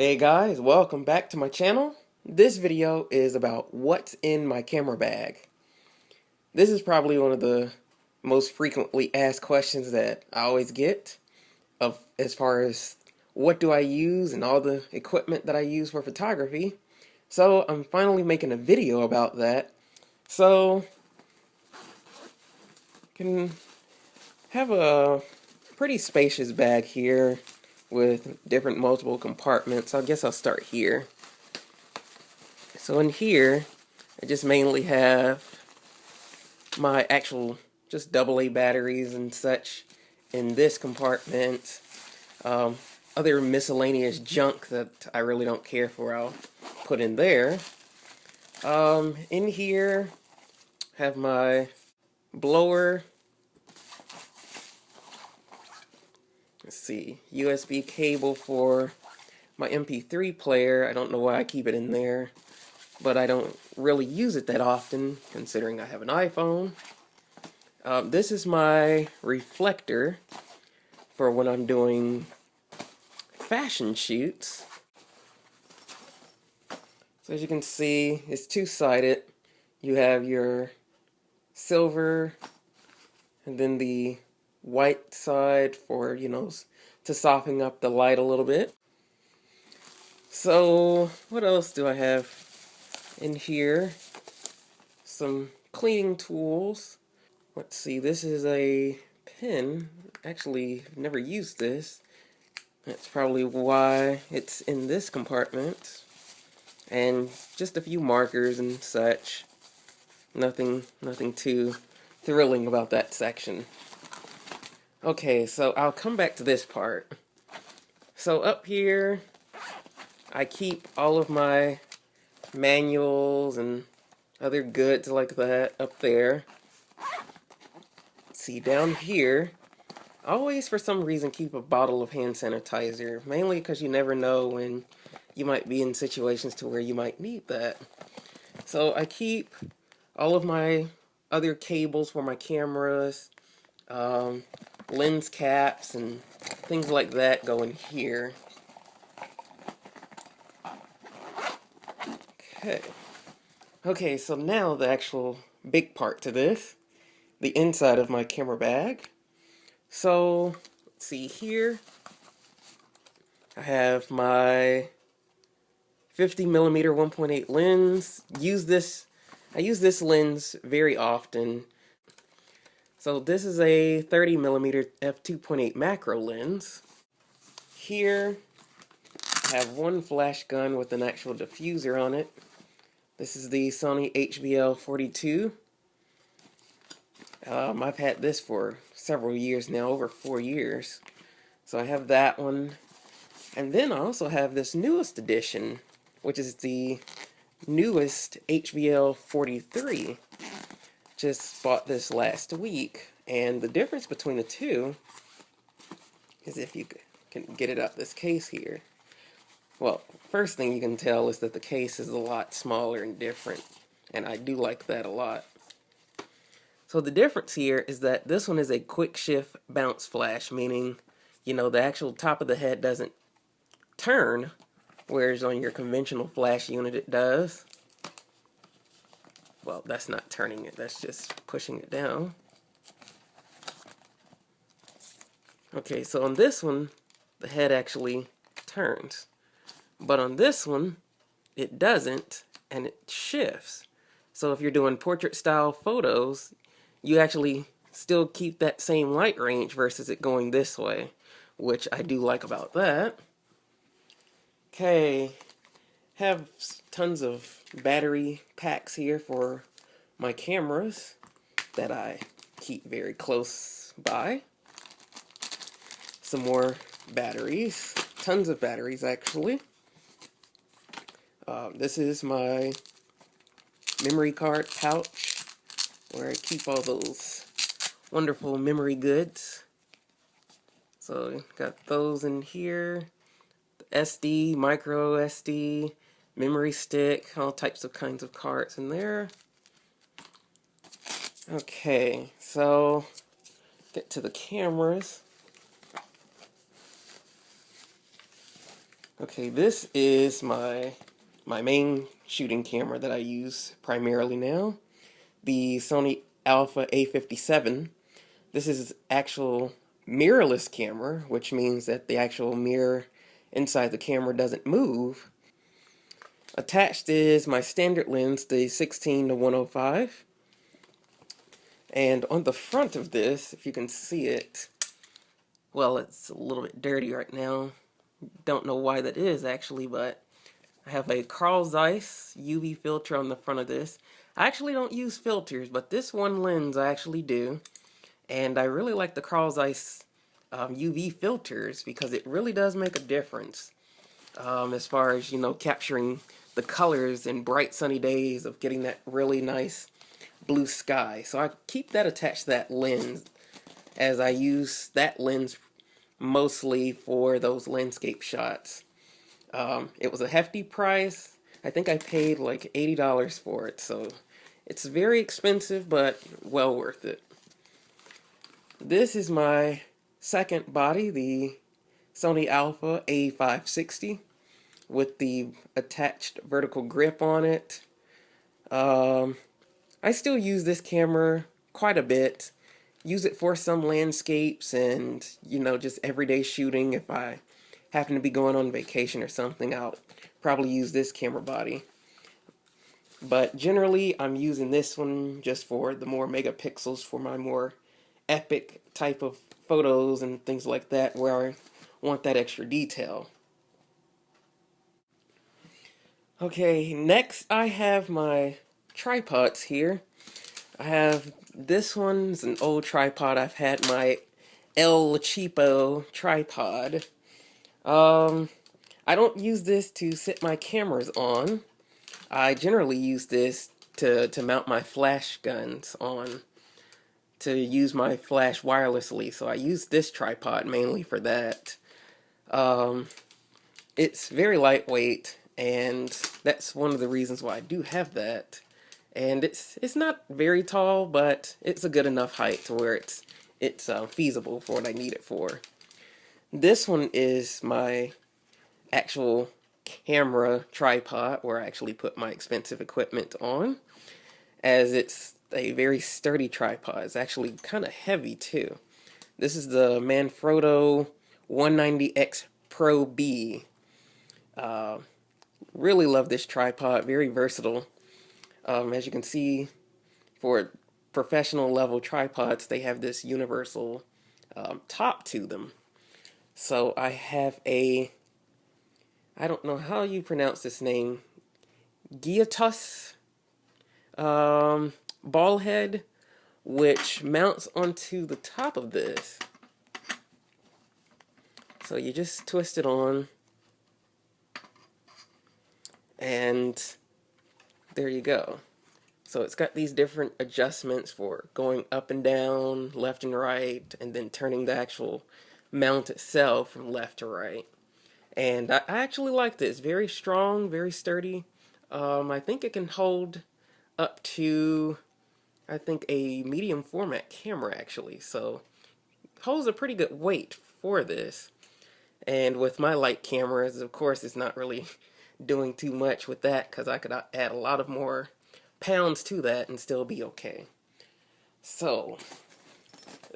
Hey guys, welcome back to my channel. This video is about what's in my camera bag. This is probably one of the most frequently asked questions that I always get of as far as what do I use and all the equipment that I use for photography. So I'm finally making a video about that. So can have a pretty spacious bag here with different multiple compartments. I guess I'll start here. So in here, I just mainly have my actual just AA batteries and such in this compartment. Other miscellaneous junk that I really don't care for, I'll put in there. In here, have my blower. Let's see, USB cable for my MP3 player. I don't know why I keep it in there, but I don't really use it that often, considering I have an iPhone. This is my reflector for when I'm doing fashion shoots. So as you can see, it's two-sided. You have your silver and then the white side for, to soften up the light a little bit. So what else do I have in here? Some cleaning tools. Let's see, this is a pen. Actually, I've never used this. That's probably why it's in this compartment. And just a few markers and such. Nothing too thrilling about that section. Okay, so I'll come back to this part. So up here, I keep all of my manuals and other goods like that up there. See, down here, I always for some reason keep a bottle of hand sanitizer, mainly because you never know when you might be in situations to where you might need that. So I keep all of my other cables for my cameras, lens caps, and things like that go in here. Okay, so now the actual big part to this, the inside of my camera bag. So, let's see here. I have my 50mm 1.8 lens. I use this lens very often. So this is a 30mm f2.8 macro lens. Here, I have one flash gun with an actual diffuser on it. This is the Sony HBL42. I've had this for several years now, over 4 years. So I have that one. And then I also have this newest edition, which is the newest HBL43. Just bought this last week. And the difference between the two is if you can get it out this case here. Well, first thing you can tell is that the case is a lot smaller and different. And I do like that a lot. So the difference here is that this one is a quick shift bounce flash, meaning, the actual top of the head doesn't turn, whereas on your conventional flash unit it does. Well, that's not turning it, that's just pushing it down. Okay, so on this one, the head actually turns. But on this one, it doesn't, and it shifts. So if you're doing portrait style photos, you actually still keep that same light range versus it going this way, which I do like about that. Okay, have tons of battery packs here for my cameras that I keep very close by. Some more batteries, tons of batteries actually. This is my memory card pouch where I keep all those wonderful memory goods. So got those in here. The SD, micro SD, memory stick, all types of kinds of cards in there. Okay, so get to the cameras. Okay, this is my main shooting camera that I use primarily now, the Sony Alpha A57. This is actual mirrorless camera, which means that the actual mirror inside the camera doesn't move. Attached is my standard lens, the 16 to 105. And on the front of this, if you can see it, well, it's a little bit dirty right now. Don't know why that is actually, but I have a Carl Zeiss UV filter on the front of this. I actually don't use filters, but this one lens I actually do. And I really like the Carl Zeiss UV filters because it really does make a difference as far as, capturing the colors in bright sunny days of getting that really nice blue sky. So I keep that attached to that lens, as I use that lens mostly for those landscape shots. It was a hefty price. I think I paid like $80 for it, so it's very expensive, but well worth it. This is my second body, the Sony Alpha A560, with the attached vertical grip on it. I still use this camera quite a bit. Use it for some landscapes and, just everyday shooting. If I happen to be going on vacation or something, I'll probably use this camera body. But generally, I'm using this one just for the more megapixels, for my more epic type of photos and things like that, where I want that extra detail. Okay, next I have my tripods here. I have this one's an old tripod. I've had my El Cheapo tripod. I don't use this to sit my cameras on. I generally use this to mount my flash guns on, to use my flash wirelessly. So I use this tripod mainly for that. It's very lightweight, and that's one of the reasons why I do have that. And it's not very tall, but it's a good enough height to where it's feasible for what I need it for. This one is my actual camera tripod, where I actually put my expensive equipment on, as it's a very sturdy tripod. It's actually kind of heavy too. This is the Manfrotto 190X Pro B. Really love this tripod, very versatile. As you can see, for professional level tripods, they have this universal top to them. So I have I don't know how you pronounce this name, Giatos ball head, which mounts onto the top of this. So you just twist it on, and there you go. So it's got these different adjustments for going up and down, left and right, and then turning the actual mount itself from left to right. And I actually like this. Very strong, very sturdy. I think it can hold up to, I think, a medium format camera actually. So it holds a pretty good weight for this. And with my light cameras, of course, it's not really doing too much with that, because I could add a lot of more pounds to that and still be okay. So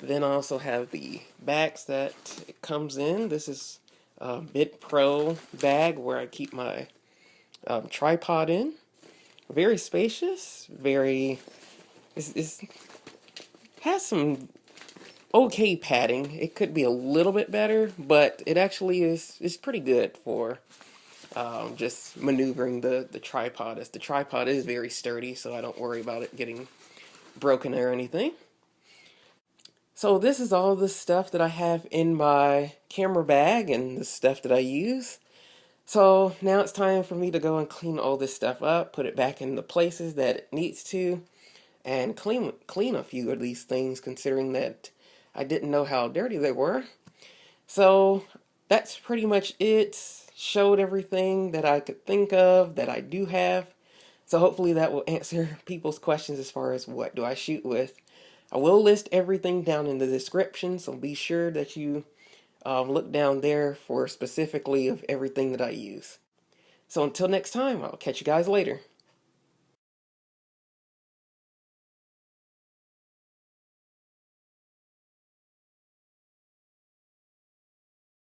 then I also have the bags that it comes in. This is a Mid Pro bag where I keep my tripod in. Very spacious, has some okay padding. It could be a little bit better, but it actually is pretty good for just maneuvering the tripod, as the tripod is very sturdy, so I don't worry about it getting broken or anything. So this is all the stuff that I have in my camera bag and the stuff that I use. So now it's time for me to go and clean all this stuff up, put it back in the places that it needs to, and clean a few of these things, considering that I didn't know how dirty they were. So that's pretty much it. Showed everything that I could think of that I do have. So hopefully that will answer people's questions as far as what do I shoot with. I will list everything down in the description, so be sure that you look down there for specifically of everything that I use. So until next time, I'll catch you guys later.